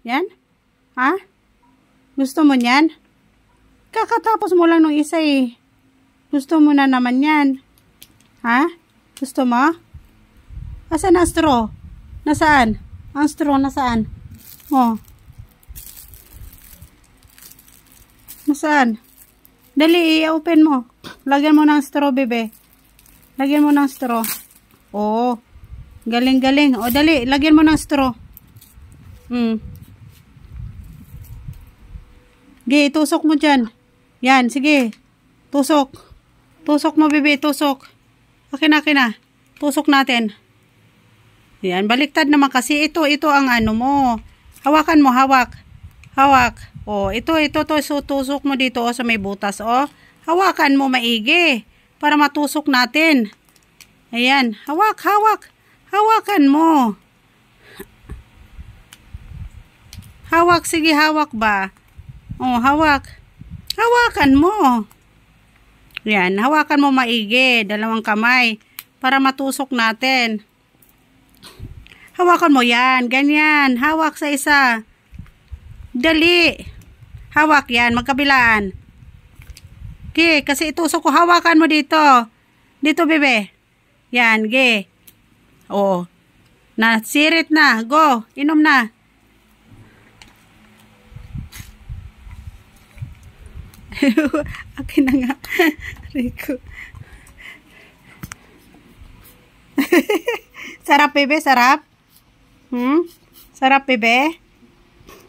Yan? Ha? Gusto mo yan? Kakatapos mo lang nung isa eh. Gusto mo na naman yan. Ha? Gusto mo? Asan ang straw? Nasaan? Ang straw nasaan? Oh. Nasaan? Dali, i-open mo. Lagyan mo ng straw, bebe. Lagyan mo ng straw. Oh. Galing-galing. O, dali. Lagyan mo ng straw. Sige, tusok mo dyan. Yan, sige. Tusok. Tusok mo, bebe. Tusok. Akin na. Tusok natin. Yan, baliktad naman kasi. Ito ang ano mo. Hawakan mo, hawak. Hawak. O, ito. So, tusok mo dito sa may butas. O, hawakan mo maigi. Para matusok natin. Ayan. Hawak. Hawakan mo. Hawak, sige, hawak ba? O, hawak. Hawakan mo. Yan, hawakan mo maigi. Dalawang kamay. Para matusok natin. Hawakan mo yan. Ganyan. Hawak sa isa. Dali. Hawak yan. Magkabilaan. Okay, kasi itusok ko. Hawakan mo dito. Dito, bebe. Yan, ge. O. Nasirit na. Go. Inom na. Akin na nga. Rico. Sarap, bebe. Sarap. Sarap, bebe.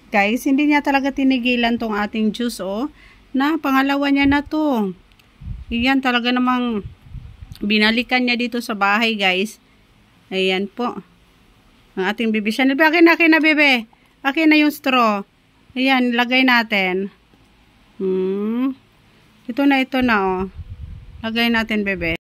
Guys, hindi niya talaga tinigilan tong ating juice, oh. Na, pangalawa niya na to. Iyan, talaga namang binalikan niya dito sa bahay, guys. Ayan po. Ang ating bebe. Akin na, bebe. Akin na yung straw. Ayan, lagay natin. Ito na, oh. Lagay natin, bebe.